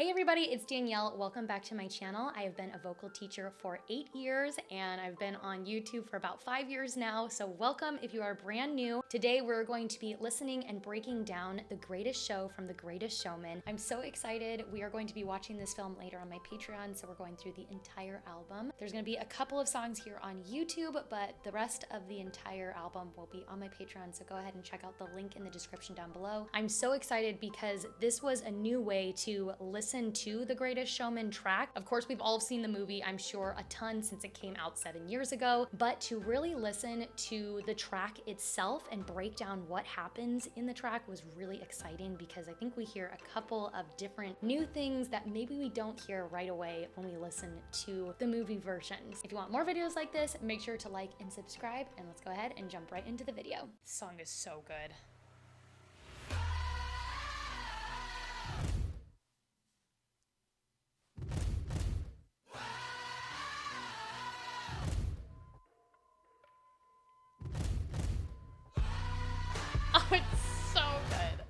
Hey everybody, it's Danielle. Welcome back to my channel. I have been a vocal teacher for 8 years and I've been on YouTube for about 5 years now. So welcome if you are brand new. Today we're going to be listening and breaking down The Greatest Show from The Greatest Showman. I'm so excited. We are going to be watching this film later on my Patreon, so we're going through the entire album. There's going to be a couple of songs here on YouTube, but the rest of the entire album will be on my Patreon, so go ahead and check out the link in the description down below. I'm so excited because this was a new way to listen to The Greatest Showman track. Of course, we've all seen the movie, I'm sure, a ton since it came out 7 years ago, but to really listen to the track itself and break down what happens in the track was really exciting because I think we hear a couple of different new things that maybe we don't hear right away when we listen to the movie versions. If you want more videos like this, make sure to like and subscribe, and let's go ahead and jump right into the video. This song is so good. Oh, it's so good.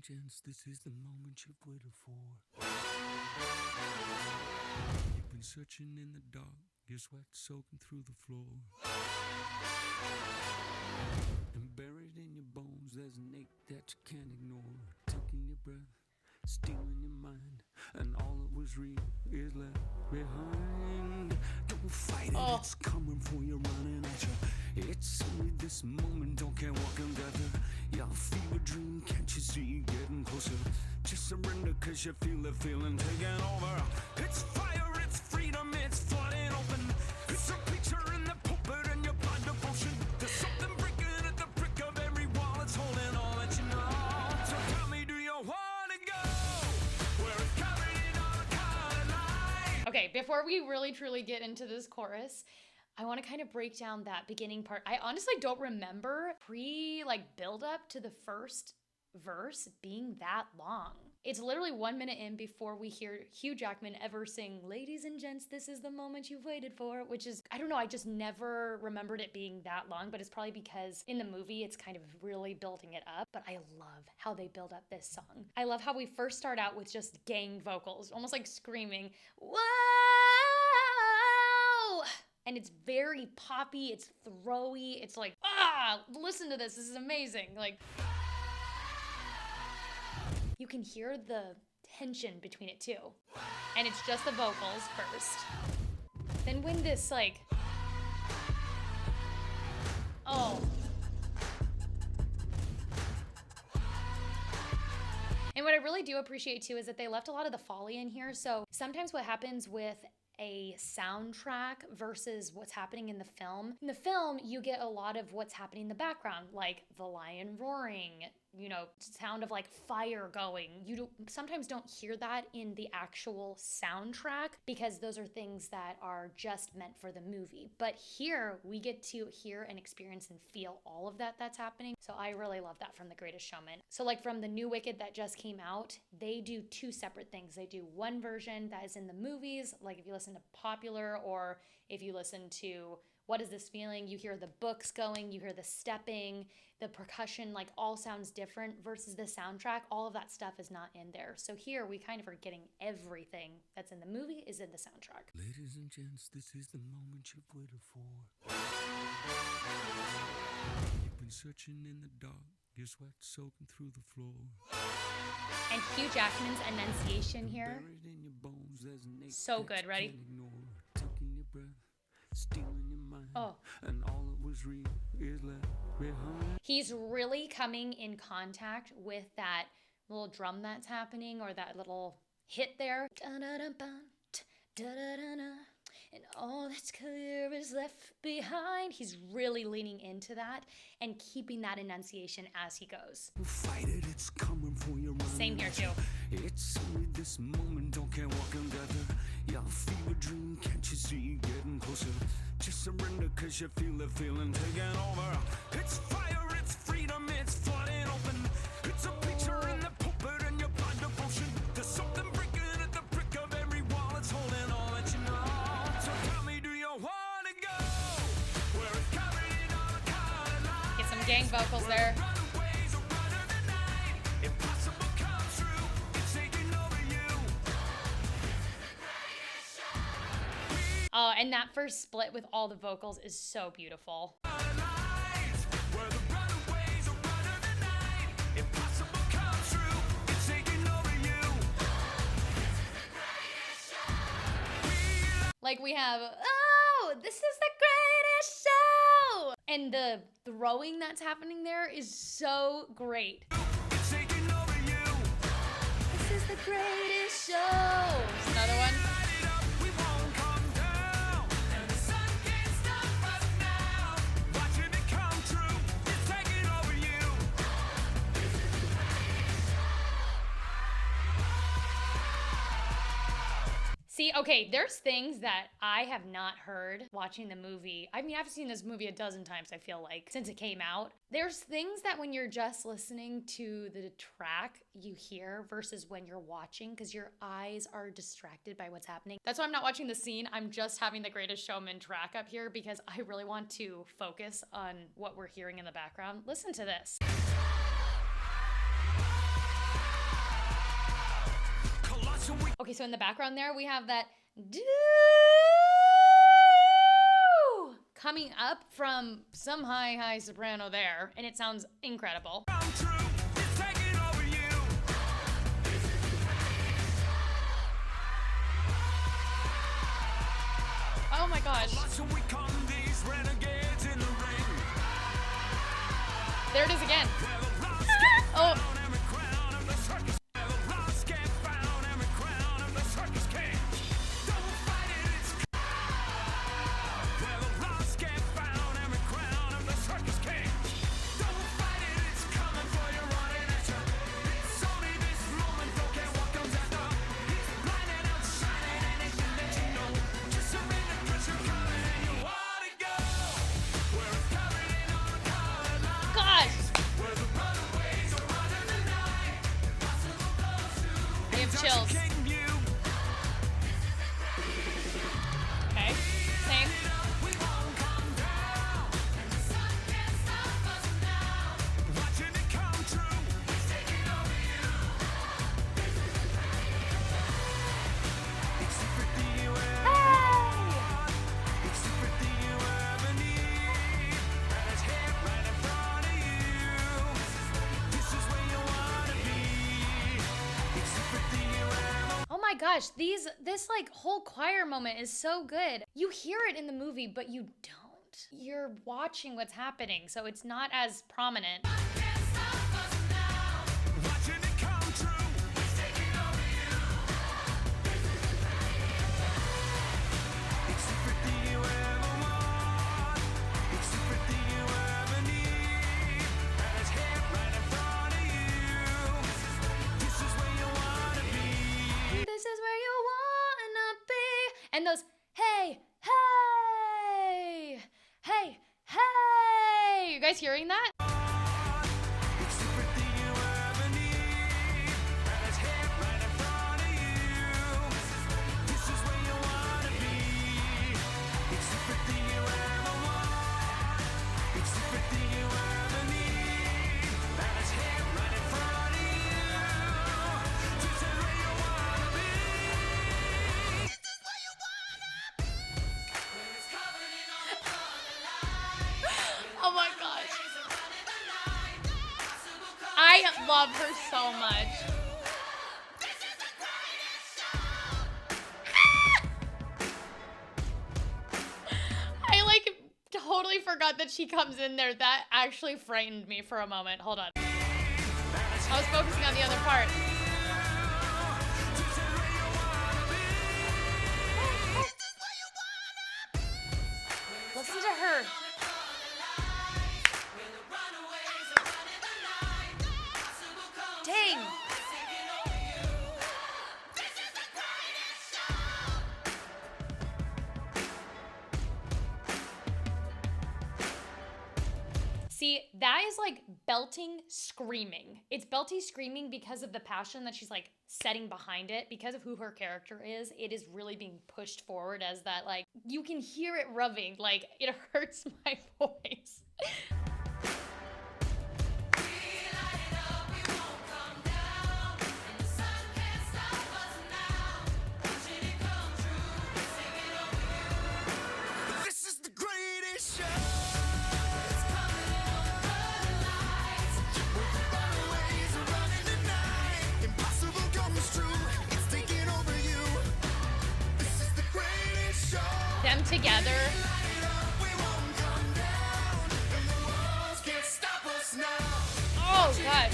Gents, this is the moment you've waited for. You've been searching in the dark, your sweat soaking through the floor. And buried in your bones, there's an ache that you can't ignore. Taking your breath, stealing your mind, and all that was real is left behind. Don't fight it, it's coming for you, running at you. It's only this moment, don't care what can gather. Your fever dream, can't you see getting closer? Just surrender, cause you feel the feeling taking over. It's fire, it's freedom, it's flooding open. It's a picture in the pulpit and your blind devotion. There's something breaking at the brick of every wall, it's holding all that you know. So tell me, do you wanna go where it's covered in all the color light? Okay, before we really truly get into this chorus, I want to kind of break down that beginning part. I honestly don't remember build up to the first verse being that long. It's literally 1 minute in before we hear Hugh Jackman ever sing, "Ladies and gents, this is the moment you've waited for," which is, I don't know, I just never remembered it being that long, but it's probably because in the movie it's kind of really building it up. But I love how they build up this song. I love how we first start out with just gang vocals, almost like screaming, "Whoa!" And it's very poppy, it's throwy, it's like, listen to this is amazing. Like, you can hear the tension between it too. And it's just the vocals first. Then when this And what I really do appreciate too is that they left a lot of the foley in here. So sometimes what happens with a soundtrack versus what's happening in the film. In the film, you get a lot of what's happening in the background, like the lion roaring, sound of like fire going. You sometimes don't hear that in the actual soundtrack because those are things that are just meant for the movie. But here we get to hear and experience and feel all of that that's happening. So I really love that from The Greatest Showman. So like from the new Wicked that just came out, they do two separate things. They do one version that is in the movies, like if you listen to Popular or if you listen to What Is This Feeling, you hear the books going, you hear the stepping, the percussion, like all sounds different versus the soundtrack. All of that stuff is not in there. So here we kind of are getting everything that's in the movie is in the soundtrack. Ladies and gents, this is the moment you've waited for. You've been searching in the dark, your sweat soaking through the floor. And Hugh Jackman's enunciation here, Buried in your bones, there's an ache so that good. you Ready? can't ignore. Taking your breath, stealing your mind, Oh. and all that was real is left behind. He's really coming in contact with that little drum that's happening or that little hit there. Da-da-da-ba, da-da-da-da. and all that's clear is left behind. He's really leaning into that and keeping that enunciation as he goes. Fight it, it's coming for your mind. Same here too. It's only this moment, don't care what can gather. Your fever dream, can't you see getting closer? Just surrender, cause you feel the feeling taking over. It's fire, it's freedom, it's flooding open. It's a picture in the pulpit and your blind devotion. There's something breaking at the brick of every wall. It's holding all that you know. So tell me, do you want to go? Where it's covered in all the color lines. Get some gang vocals there. Runaways are running the night. Impossible comes true. It's taking over you. Oh, and that first split with all the vocals is so beautiful. Where the runaways are running the night. Impossible comes true. It's taking over you. Like we have, oh, this is the greatest show! And the throwing that's happening there is so great. It's taking over you. This is the greatest show. There's another one. Light it up, we won't come down. And the sun can't stop us now. Watching it come true. It's taking over you. See, okay, there's things that I have not heard watching the movie. I mean, I've seen this movie a dozen times, I feel like, since it came out. There's things that when you're just listening to the track, you hear versus when you're watching, because your eyes are distracted by what's happening. That's why I'm not watching the scene. I'm just having the Greatest Showman track up here because I really want to focus on what we're hearing in the background. Listen to this. Colossal, we Okay, so in the background there, we have that doo coming up from some high soprano there, and it sounds incredible. come true. It's taking over you. Oh my gosh. Colossal, we come these renegades in the ring. There it is again. Where the lost get Oh, found, every crown of the circus. Where the lost get found, every crown of the circus king. Don't fight it, it's where the lost get found, every crown of the circus king. Don't fight it, it's coming for you, running at you. It's only this moment, don't care what comes after. It's blinding, outshining anything that you know. Just surrender, 'cause you're coming and you wanna go. Where it's covered in all the color lines. gosh. Where the runaways are running the night. Impossible goes through. I have chills. Intoxicating you. Okay, same. We won't come down. And the sun can't stop us now. Watching it come true. It's taking over you. It's everything you ever want. It's everything you ever need. And it's here right in front of you. This is where you wanna be. It's everything you ever Oh my gosh, this like whole choir moment is so good. You hear it in the movie, but you don't. You're watching what's happening, so it's not as prominent. can't stop us now. Watching it come true. It's taking over you. It's everything you ever want. It's everything you ever need. And it's here right in front of you. This is where you wanna be. This is where you wanna be. And those, hey, hey, hey, hey. You guys hearing that? It's everything you ever need. And it's here right in front of you. This is where you wanna be. It's everything you ever want. It's everything you ever need. And it's here right in front of you. This is where you wanna be. This is where you wanna be. When it's covered in all the color lines. Oh my gosh. Days are running the night. Possible comes I love her so much. This is the greatest show. I like totally forgot that she comes in there. That actually frightened me for a moment. Hold on. I was focusing on the other part. See, that is like belting screaming. It's belty screaming because of the passion that she's like setting behind it. Because of who her character is, it is really being pushed forward as that, like, you can hear it rubbing. Like, it hurts my voice. Them together. Oh gosh.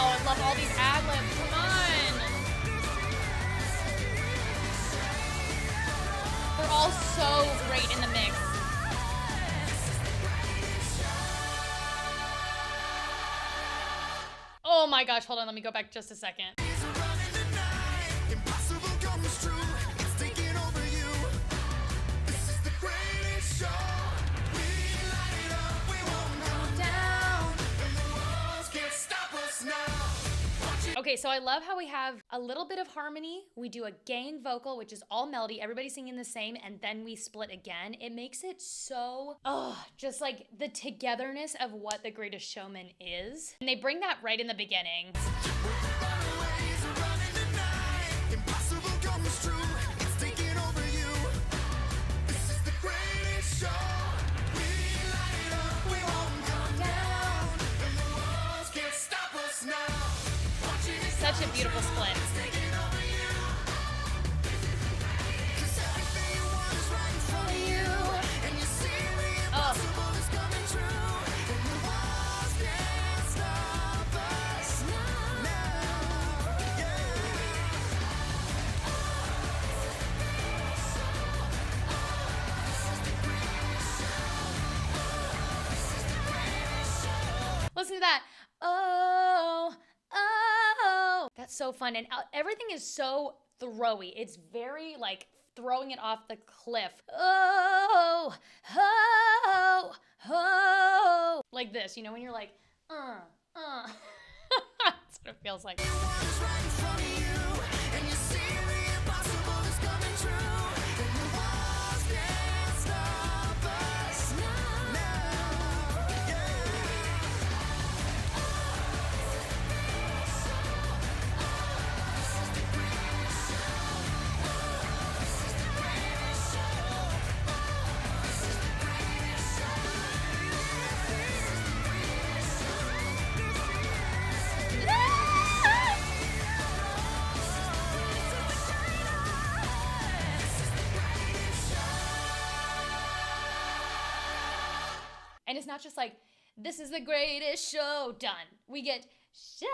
Oh, I love all these ad-libs. Come on. They're all so great in the mix. Oh my gosh, hold on, let me go back just a second. Okay, so I love how we have a little bit of harmony. We do a gang vocal, which is all melody, everybody singing the same, and then we split again. It makes it so, just like the togetherness of what The Greatest Showman is. And they bring that right in the beginning. Such a beautiful split. Oh. Listen to that. Oh, oh. That's so fun. And everything is so throwy. It's very like throwing it off the cliff. Oh, oh, oh. Like this, you know, when you're like, That's what it feels like. And it's not just like, this is the greatest show, done. We get show.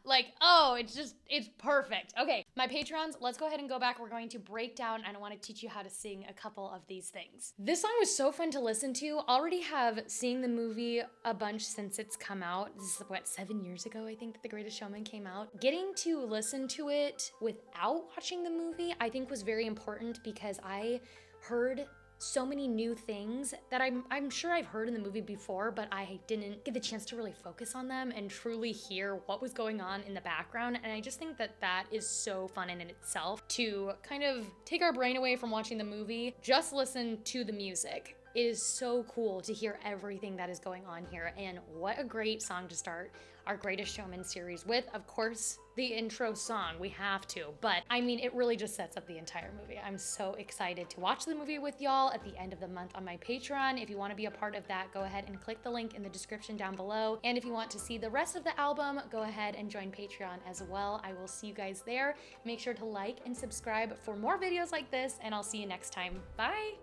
Like, oh, it's perfect. Okay, my patrons, let's go ahead and go back. We're going to break down and I want to teach you how to sing a couple of these things. This song was so fun to listen to. Already have seen the movie a bunch since it's come out. This is what, 7 years ago, I think, that The Greatest Showman came out. Getting to listen to it without watching the movie, I think was very important because I heard so many new things that I'm sure I've heard in the movie before, but I didn't get the chance to really focus on them and truly hear what was going on in the background. And I just think that that is so fun in itself to kind of take our brain away from watching the movie, just listen to the music. It is so cool to hear everything that is going on here, and what a great song to start our Greatest Showman series with. Of course, the intro song, we have to, but I mean, it really just sets up the entire movie. I'm so excited to watch the movie with y'all at the end of the month on my Patreon. If you want to be a part of that, go ahead and click the link in the description down below. And if you want to see the rest of the album, go ahead and join Patreon as well. I will see you guys there. Make sure to like and subscribe for more videos like this, and I'll see you next time. Bye.